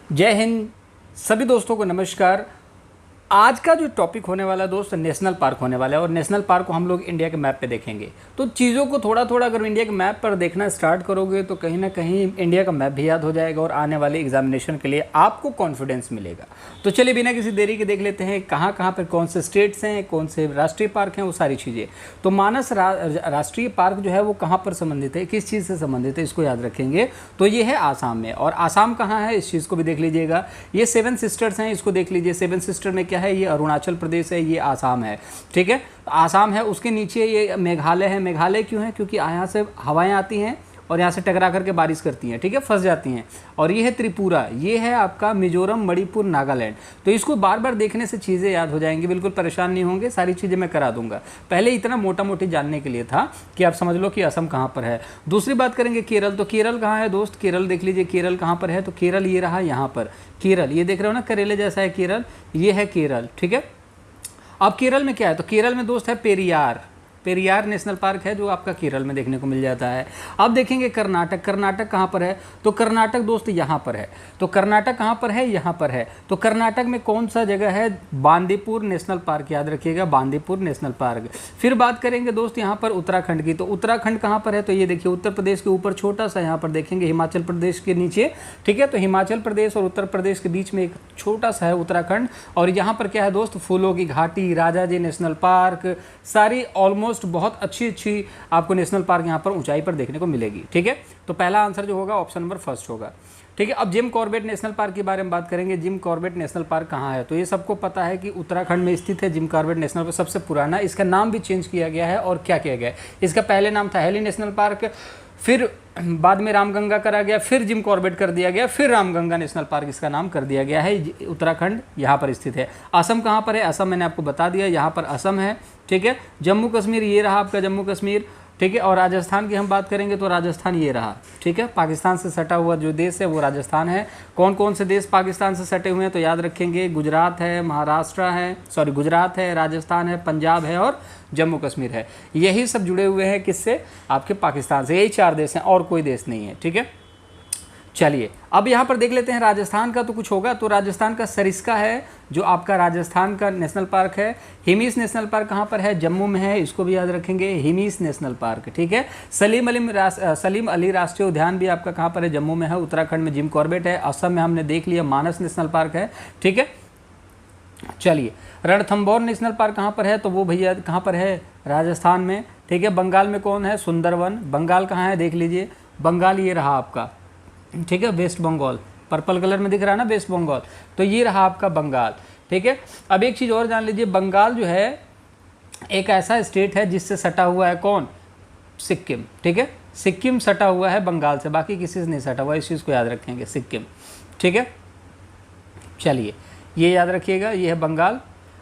जय हिंद। सभी दोस्तों को नमस्कार। आज का जो टॉपिक होने वाला है दोस्त, नेशनल पार्क होने वाला है और नेशनल पार्क को हम लोग इंडिया के मैप पे देखेंगे। तो चीज़ों को थोड़ा थोड़ा अगर इंडिया के मैप पर देखना स्टार्ट करोगे तो कहीं ना कहीं इंडिया का मैप भी याद हो जाएगा और आने वाले एग्जामिनेशन के लिए आपको कॉन्फिडेंस मिलेगा। तो चलिए बिना किसी देरी के देख लेते हैं कहाँ कहाँ पर कौन से स्टेट्स हैं, कौन से राष्ट्रीय पार्क हैं, वो सारी चीज़ें। तो मानस राष्ट्रीय पार्क जो है वो कहाँ पर संबंधित है, किस चीज़ से संबंधित है, इसको याद रखेंगे। तो ये है आसाम में। और आसाम कहाँ है इस चीज़ को भी देख लीजिएगा। ये 7 सिस्टर्स हैं, इसको देख लीजिए। 7 सिस्टर में क्या है, ये अरुणाचल प्रदेश है, ये आसाम है। ठीक है, आसाम है, उसके नीचे ये मेघालय है। मेघालय क्यों है, क्योंकि यहाँ से हवाएं आती हैं और यहाँ से टकरा करके बारिश करती हैं, ठीक है, फंस जाती हैं। और ये है त्रिपुरा, ये है आपका मिजोरम, मणिपुर, नागालैंड। तो इसको बार बार देखने से चीज़ें याद हो जाएंगी, बिल्कुल परेशान नहीं होंगे, सारी चीज़ें मैं करा दूंगा। पहले इतना मोटा मोटी जानने के लिए था कि आप समझ लो कि असम कहाँ पर है। दूसरी बात करेंगे केरल। तो केरल कहाँ है दोस्त, केरल देख लीजिए, केरल कहाँ पर है। तो केरल ये रहा यहाँ पर, केरल ये देख रहे हो ना, करेले जैसा है केरल, ये है केरल। ठीक है, अब केरल में क्या है, तो केरल में दोस्त है पेरियार। पेरियार नेशनल पार्क है जो आपका केरल में देखने को मिल जाता है। अब देखेंगे कर्नाटक। कर्नाटक कहाँ पर है, तो कर्नाटक दोस्त यहाँ पर है। तो कर्नाटक कहाँ पर है, यहाँ पर है। तो कर्नाटक में कौन सा जगह है, बांदीपुर नेशनल पार्क, याद रखिएगा, बांदीपुर नेशनल पार्क। फिर बात करेंगे दोस्त यहाँ पर उत्तराखंड की। तो उत्तराखंड कहाँ पर है, तो ये देखिए उत्तर प्रदेश के ऊपर छोटा सा, यहाँ पर देखेंगे हिमाचल प्रदेश के नीचे। ठीक है, तो हिमाचल प्रदेश और उत्तर प्रदेश के बीच में एक छोटा सा है उत्तराखंड। और यहाँ पर क्या है दोस्त, फूलों की घाटी, राजाजी नेशनल पार्क, सारी ऑलमोस्ट बहुत अच्छी अच्छी आपको नेशनल पार्क यहाँ पर ऊंचाई पर देखने को मिलेगी। ठीक है, तो पहला आंसर जो होगा ऑप्शन नंबर फर्स्ट होगा। ठीक है, अब जिम कॉर्बेट नेशनल पार्क के बारे में बात करेंगे। जिम कॉर्बेट नेशनल पार्क कहाँ है, तो ये सबको पता है कि उत्तराखंड में स्थित है। जिम कॉर्बेट नेशनल पार्क सबसे पुराना, इसका नाम भी चेंज किया गया है। और क्या किया गया है, इसका पहले नाम था हेली नेशनल पार्क, फिर बाद में रामगंगा करा गया, फिर जिम कॉर्बेट कर दिया गया, फिर रामगंगा नेशनल पार्क इसका नाम कर दिया गया है। उत्तराखंड यहाँ पर स्थित है। असम कहाँ पर है, असम मैंने आपको बता दिया, यहाँ पर असम है। ठीक है, जम्मू कश्मीर ये रहा आपका जम्मू कश्मीर। ठीक है, और राजस्थान की हम बात करेंगे तो राजस्थान ये रहा। ठीक है, पाकिस्तान से सटा हुआ जो देश है वो राजस्थान है। कौन कौन से देश पाकिस्तान से सटे हुए हैं, तो याद रखेंगे गुजरात है, महाराष्ट्र है, सॉरी गुजरात है, राजस्थान है, पंजाब है और जम्मू कश्मीर है। यही सब जुड़े हुए हैं किससे, आपके पाकिस्तान से। यही 4 देश हैं और कोई देश नहीं है। ठीक है, चलिए अब यहाँ पर देख लेते हैं राजस्थान का तो कुछ होगा। तो राजस्थान का सरिस्का है जो आपका राजस्थान का नेशनल पार्क है। हिमीस नेशनल पार्क कहाँ पर है, जम्मू में है, इसको भी याद रखेंगे, हिमीस नेशनल पार्क। ठीक है, सलीम अली राष्ट्रीय उद्यान भी आपका कहाँ पर है, जम्मू में है। उत्तराखंड में जिम कॉर्बेट है। असम में हमने देख लिया मानस नेशनल पार्क है। ठीक है, चलिए रणथंभौर नेशनल पार्क कहाँ पर है, तो वो भैया कहाँ पर है, राजस्थान में। ठीक है, बंगाल में कौन है, सुंदरवन। बंगाल कहाँ है देख लीजिए, बंगाल ये रहा आपका। ठीक है, वेस्ट बंगाल, पर्पल कलर में दिख रहा है ना वेस्ट बंगाल, तो ये रहा आपका बंगाल। ठीक है, अब एक चीज़ और जान लीजिए, बंगाल जो है एक ऐसा स्टेट है जिससे सटा हुआ है कौन, सिक्किम। ठीक है, सिक्किम सटा हुआ है बंगाल से, बाकी किसी से नहीं सटा हुआ, इस चीज़ को याद रखेंगे, सिक्किम। ठीक है, चलिए ये याद रखिएगा, ये है बंगाल।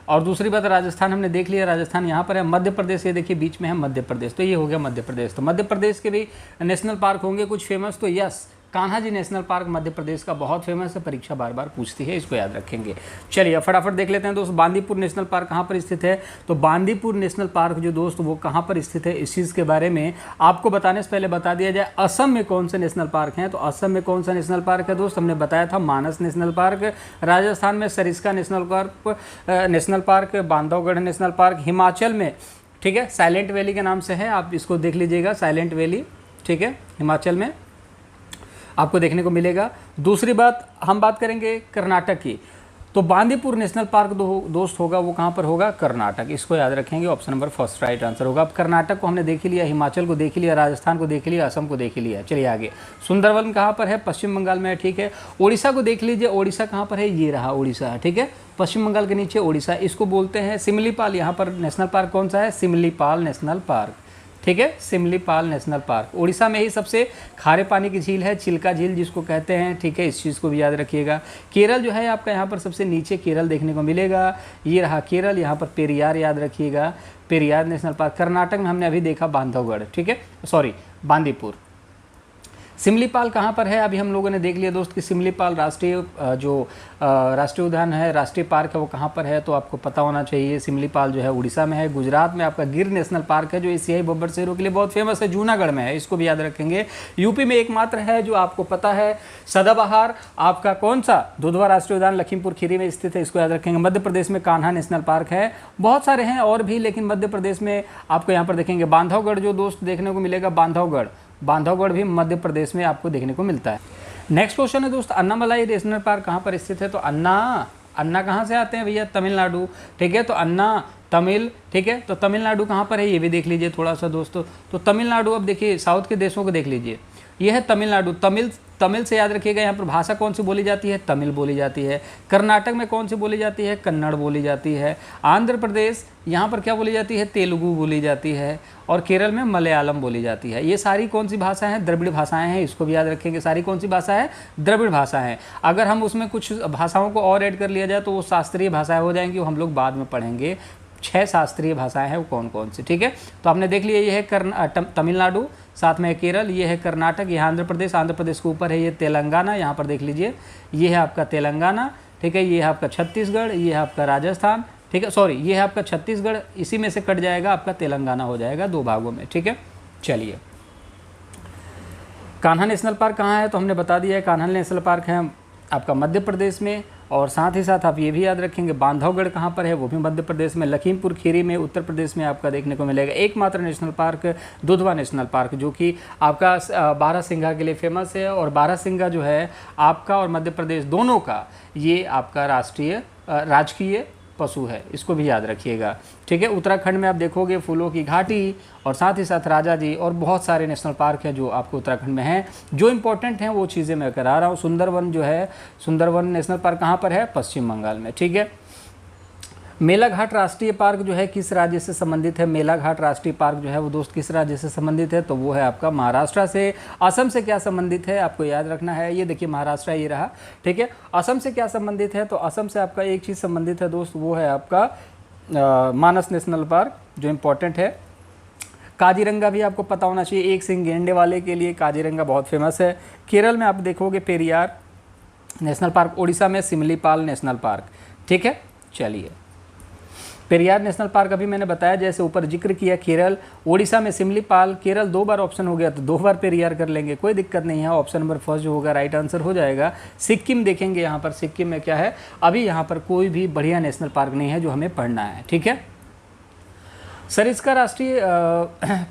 और दूसरी बात राजस्थान हमने देख लिया, राजस्थान यहाँ पर है। मध्य प्रदेश ये देखिए बीच में है मध्य प्रदेश, तो ये हो गया मध्य प्रदेश। तो मध्य प्रदेश के भी नेशनल पार्क होंगे कुछ फेमस, तो yes Kanha ji national park Madhya Pradesh का बहुत फेमस है, परीक्षा बार बार पूछती है, इसको याद रखेंगे। चलिए फटाफट देख लेते हैं दोस्त, बांदीपुर नेशनल पार्क कहाँ पर स्थित है। तो बांदीपुर नेशनल पार्क जो दोस्त वो कहाँ पर स्थित है, इस चीज़ के बारे में आपको बताने से पहले बता दिया जाए। असम में कौन से नेशनल पार्क हैं, तो असम में कौन सा नेशनल पार्क है दोस्त, हमने बताया था मानस नेशनल पार्क। राजस्थान में Sariska national park, Bandhavgarh national park. Himachal में ठीक है साइलेंट वैली के नाम से है, आप इसको देख लीजिएगा, साइलेंट वैली। ठीक है, हिमाचल में आपको देखने को मिलेगा। दूसरी बात हम बात करेंगे कर्नाटक की, तो बांदीपुर नेशनल पार्क दोस्त होगा वो कहाँ पर होगा, कर्नाटक, इसको याद रखेंगे, option number first right answer होगा। अब कर्नाटक को हमने देख लिया, हिमाचल को देख लिया, राजस्थान को देख लिया, असम को देख लिया। चलिए आगे, सुंदरवन कहाँ पर है, पश्चिम बंगाल में है। ठीक है, उड़ीसा को देख लीजिए, उड़ीसा कहाँ पर है, ये रहा उड़ीसा। ठीक है, पश्चिम बंगाल के नीचे उड़ीसा, इसको बोलते हैं सिमलीपाल। यहाँ पर नेशनल पार्क कौन सा है, सिमलीपाल नेशनल पार्क। ठीक है, सिमलीपाल नेशनल पार्क उड़ीसा में ही सबसे खारे पानी की झील है, चिल्का झील जिसको कहते हैं। ठीक है, इस चीज़ को भी याद रखिएगा। केरल जो है आपका यहाँ पर सबसे नीचे केरल देखने को मिलेगा, ये रहा केरल। यहाँ पर पेरियार याद रखिएगा, पेरियार नेशनल पार्क। कर्नाटक में हमने अभी देखा बांधवगढ़। ठीक है, सॉरी बांदीपुर। सिमलीपाल कहाँ पर है? अभी हम लोगों ने देख लिया दोस्त कि सिमलीपाल राष्ट्रीय राष्ट्रीय उद्यान है, राष्ट्रीय पार्क है, वो कहाँ पर है तो आपको पता होना चाहिए। सिमलीपाल जो है उड़ीसा में है। गुजरात में आपका गिर नेशनल पार्क है जो एशियाई बब्बर शेरों के लिए बहुत फेमस है, जूनागढ़ में है, इसको भी याद रखेंगे। यूपी में एकमात्र है जो आपको पता है, सदाबहार आपका कौन सा, दुधवा राष्ट्रीय उद्यान लखीमपुर खीरी में स्थित है, इसको याद रखेंगे। मध्य प्रदेश में कान्हा नेशनल पार्क है, बहुत सारे हैं और भी, लेकिन मध्य प्रदेश में आपको यहाँ पर देखेंगे बांधवगढ़ जो दोस्त देखने को मिलेगा, बांधवगढ़ भी मध्य प्रदेश में आपको देखने को मिलता है। नेक्स्ट क्वेश्चन है दोस्त, अन्नामलाई नेशनल पार्क कहाँ पर स्थित है? तो अन्ना कहाँ से आते हैं भैया? तमिलनाडु, ठीक है। तो अन्ना तमिल, ठीक है। तो तमिलनाडु कहाँ पर है ये भी देख लीजिए थोड़ा सा दोस्तों। तो तमिलनाडु, अब देखिए साउथ के देशों को देख लीजिए, ये है तमिलनाडु। तमिल से याद रखिएगा, यहाँ पर भाषा कौन सी बोली जाती है? तमिल बोली जाती है। कर्नाटक में कौन सी बोली जाती है? कन्नड़ बोली जाती है। आंध्र प्रदेश, यहाँ पर क्या बोली जाती है? तेलुगु बोली जाती है। और केरल में मलयालम बोली जाती है। ये सारी कौन सी भाषा हैं? द्रविड़ भाषाएं हैं, इसको भी याद रखेंगे। सारी कौन सी भाषा है? द्रविड़ भाषा है। अगर हम उसमें कुछ भाषाओं को और ऐड कर लिया जाए तो वो शास्त्रीय भाषाएं हो जाएंगी, वो हम लोग बाद में पढ़ेंगे। 6 शास्त्रीय भाषाएं हैं वो कौन कौन सी, ठीक है। तो आपने देख लिया, ये है तमिलनाडु, साथ में है केरल, ये है कर्नाटक, ये आंध्र प्रदेश के ऊपर है ये तेलंगाना, यहाँ पर देख लीजिए ये है आपका तेलंगाना, ठीक है। ये है आपका छत्तीसगढ़, ये है आपका राजस्थान, ठीक है। सॉरी, ये है आपका छत्तीसगढ़, इसी में से कट जाएगा आपका तेलंगाना हो जाएगा 2 भागों में, ठीक है। चलिए, कान्हा नेशनल पार्क कहाँ है? तो हमने बता दिया है, कान्हा नेशनल पार्क है आपका मध्य प्रदेश में। और साथ ही साथ आप ये भी याद रखेंगे, बांधवगढ़ कहाँ पर है? वो भी मध्य प्रदेश में। लखीमपुर खीरी में उत्तर प्रदेश में आपका देखने को मिलेगा। एकमात्र national park Dudhwa national park, जो कि आपका बारहसिंघा के लिए फेमस है। और बारहसिंघा जो है आपका और मध्य प्रदेश दोनों का ये आपका राजकीय पशु है, इसको भी याद रखिएगा, ठीक है। उत्तराखंड में आप देखोगे फूलों की घाटी और साथ ही साथ राजा जी और बहुत सारे नेशनल पार्क हैं जो आपको उत्तराखंड में हैं। जो इंपॉर्टेंट हैं वो चीज़ें मैं करा रहा हूँ। सुंदरवन जो है, सुंदरवन नेशनल पार्क कहाँ पर है? पश्चिम बंगाल में, ठीक है। मेलाघाट राष्ट्रीय पार्क जो है किस राज्य से संबंधित है? मेलाघाट राष्ट्रीय पार्क जो है वो दोस्त किस राज्य से संबंधित है? तो वो है आपका महाराष्ट्र से। असम से क्या संबंधित है आपको याद रखना है, ये देखिए महाराष्ट्र ये रहा, ठीक है। असम से क्या संबंधित है? तो असम से आपका एक चीज़ संबंधित है दोस्त, वो है आपका मानस नेशनल पार्क जो इम्पोर्टेंट है। काजीरंगा भी आपको पता होना चाहिए, एक सिंह गेंडे वाले के लिए काजीरंगा बहुत फेमस है। केरल में आप देखोगे पेरियार नेशनल पार्क, उड़ीसा में सिमलीपाल नेशनल पार्क, ठीक है। चलिए, पेरियार नेशनल पार्क अभी मैंने बताया, जैसे ऊपर जिक्र किया केरल, उड़ीसा में सिमलीपाल, केरल 2 बार ऑप्शन हो गया तो 2 बार पेरियार कर लेंगे, कोई दिक्कत नहीं है। ऑप्शन नंबर फर्स्ट जो होगा राइट आंसर हो जाएगा। सिक्किम देखेंगे, यहाँ पर सिक्किम में क्या है, अभी यहाँ पर कोई भी बढ़िया नेशनल पार्क नहीं है जो हमें पढ़ना है, ठीक है। सरिस्का राष्ट्रीय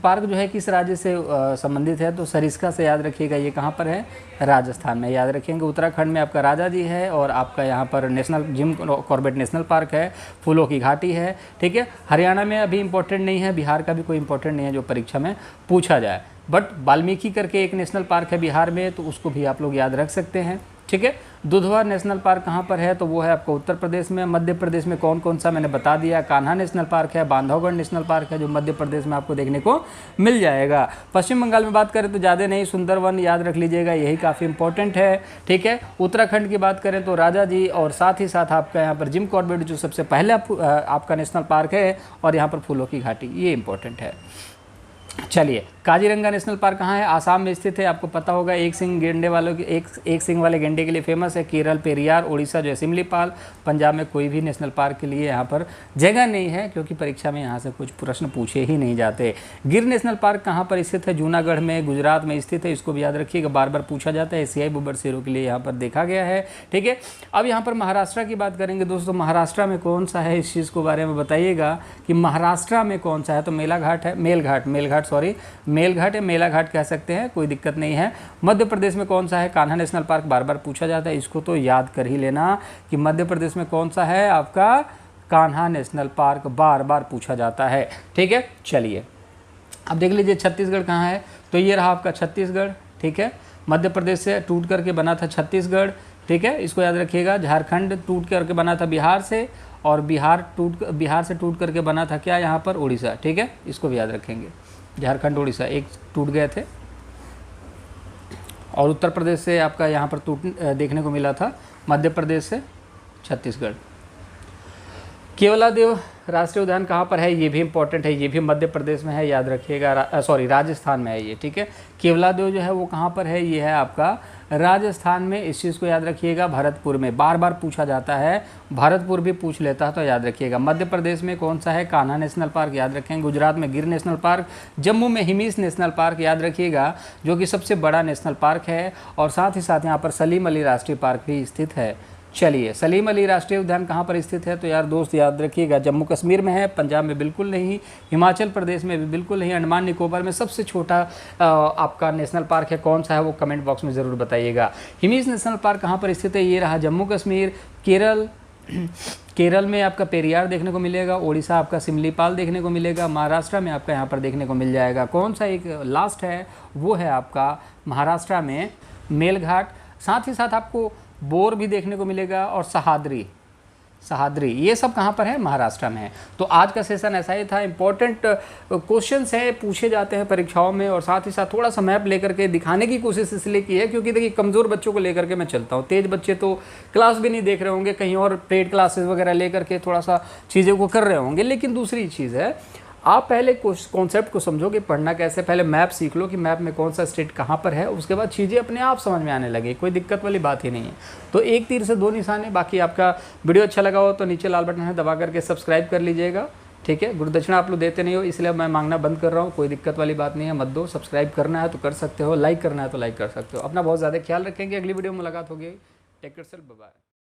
पार्क जो है किस राज्य से संबंधित है? तो सरिस्का से याद रखिएगा ये कहाँ पर है? राजस्थान में, याद रखेंगे। उत्तराखंड में आपका राजा जी है और आपका यहाँ पर national Jim Corbett national park है, फूलों की घाटी है, ठीक है। हरियाणा में अभी इंपॉर्टेंट नहीं है, बिहार का भी कोई इंपॉर्टेंट नहीं है जो परीक्षा में पूछा जाए, बट वाल्मीकि करके एक नेशनल पार्क है बिहार में, तो उसको भी आप लोग याद रख सकते हैं, ठीक है। दुधवा नेशनल पार्क कहाँ पर है? तो वो है आपका उत्तर प्रदेश में। मध्य प्रदेश में कौन कौन सा मैंने बता दिया, कान्हा नेशनल पार्क है, बांधवगढ़ नेशनल पार्क है जो मध्य प्रदेश में आपको देखने को मिल जाएगा। पश्चिम बंगाल में बात करें तो ज़्यादा नहीं, सुंदरवन याद रख लीजिएगा, यही काफ़ी इंपॉर्टेंट है, ठीक है। उत्तराखंड की बात करें तो राजा जी और साथ ही साथ आपका यहाँ पर जिम कॉर्बेट जो सबसे पहले आपका नेशनल पार्क है, और यहाँ पर फूलों की घाटी, ये इंपॉर्टेंट है। चलिए, काजीरंगा नेशनल पार्क कहाँ है? आसाम में स्थित है, आपको पता होगा। एक सिंह गेंडे वालों की एक सिंह वाले गेंडे के लिए फेमस है। केरल पेरियार, उड़ीसा जो है सिमलीपाल। पंजाब में कोई भी नेशनल पार्क के लिए यहाँ पर जगह नहीं है, क्योंकि परीक्षा में यहाँ से कुछ प्रश्न पूछे ही नहीं जाते। गिर नेशनल पार्क कहाँ पर स्थित है? जूनागढ़ में, गुजरात में स्थित है, इसको भी याद रखिएगा, बार बार पूछा जाता है। एशियाई बब्बर शेरों के लिए यहाँ पर देखा गया है, ठीक है। अब यहाँ पर महाराष्ट्र की बात करेंगे दोस्तों, महाराष्ट्र में कौन सा है, इस चीज़ को बारे में बताइएगा कि महाराष्ट्र में कौन सा है। तो मेलाघाट है, मेलघाट है, मेलाघाट कह सकते हैं, कोई दिक्कत नहीं है। मध्य प्रदेश में कौन सा है? कान्हा नेशनल पार्क बार बार पूछा जाता है, इसको तो याद कर ही लेना कि मध्य प्रदेश में कौन सा है आपका कान्हा नेशनल पार्क, बार बार पूछा जाता है, ठीक है। चलिए, अब देख लीजिए छत्तीसगढ़ कहाँ है? तो ये रहा आपका छत्तीसगढ़, ठीक है। मध्य प्रदेश से टूट करके बना था छत्तीसगढ़, ठीक है, इसको याद रखिएगा। झारखंड टूट करके बना था बिहार से, और बिहार से टूट करके बना था क्या यहाँ पर? उड़ीसा, ठीक है, इसको भी याद रखेंगे। झारखंड उड़ीसा एक टूट गए थे, और उत्तर प्रदेश से आपका यहाँ पर देखने को मिला था, मध्य प्रदेश से छत्तीसगढ़। केवलादेव राष्ट्रीय उद्यान कहाँ पर है, ये भी इंपॉर्टेंट है, ये भी मध्य प्रदेश में है, याद रखिएगा। सॉरी, राजस्थान में है ये, ठीक है। केवलादेव जो है वो कहाँ पर है, ये है आपका राजस्थान में। इस चीज़ को याद रखिएगा। भरतपुर में बार बार पूछा जाता है, भरतपुर भी पूछ लेता है तो याद रखिएगा। मध्य प्रदेश में कौन सा है, कान्हा नेशनल पार्क, याद रखेंगे। गुजरात में गिर नेशनल पार्क, जम्मू में हिमीस नेशनल पार्क, याद रखिएगा, जो कि सबसे बड़ा नेशनल पार्क है। और साथ ही साथ यहाँ पर सलीम अली राष्ट्रीय पार्क भी स्थित है। चलिए, सलीम अली राष्ट्रीय उद्यान कहाँ पर स्थित है, तो यार दोस्त याद रखिएगा, जम्मू कश्मीर में है, पंजाब में बिल्कुल नहीं, हिमाचल प्रदेश में भी बिल्कुल नहीं, अंडमान निकोबार में सबसे छोटा आपका नेशनल पार्क है। कौन सा है वो कमेंट बॉक्स में ज़रूर बताइएगा। हिमीस नेशनल पार्क कहाँ पर स्थित है, ये रहा जम्मू कश्मीर। केरल में आपका पेरियार देखने को मिलेगा, ओडिशा आपका सिमलीपाल देखने को मिलेगा, महाराष्ट्र में आपका यहाँ पर देखने को मिल जाएगा। कौन सा एक लास्ट है, वो है आपका महाराष्ट्र में मेलघाट। साथ ही साथ आपको बोर भी देखने को मिलेगा और सहाद्री, ये सब कहाँ पर है, महाराष्ट्र में है। तो आज का सेशन ऐसा ही था। इंपॉर्टेंट क्वेश्चंस हैं, पूछे जाते हैं परीक्षाओं में, और साथ ही साथ थोड़ा सा मैप लेकर के दिखाने की कोशिश इसलिए की है क्योंकि देखिए कमज़ोर बच्चों को लेकर के मैं चलता हूँ। तेज बच्चे तो क्लास भी नहीं देख रहे होंगे, कहीं और पेड क्लासेस वगैरह लेकर के थोड़ा सा चीज़ों को कर रहे होंगे। लेकिन दूसरी चीज़ है, आप पहले कॉन्सेप्ट को समझो कि पढ़ना कैसे, पहले मैप सीख लो कि मैप में कौन सा स्टेट कहाँ पर है, उसके बाद चीज़ें अपने आप समझ में आने लगे, कोई दिक्कत वाली बात ही नहीं है। तो एक तीर से दो निशाने। बाकी आपका वीडियो अच्छा लगा हो तो नीचे लाल बटन है, दबा करके सब्सक्राइब कर लीजिएगा, ठीक है। गुरुदक्षिणा आप लोग देते नहीं हो, इसलिए मैं मांगना बंद कर रहा हूँ, कोई दिक्कत वाली बात नहीं है, मत दो। सब्सक्राइब करना है तो कर सकते हो, लाइक करना है तो लाइक कर सकते हो। अपना बहुत ज़्यादा ख्याल रखेंगे, अगली वीडियो में मुलाकात होगी। Take care, bye bye.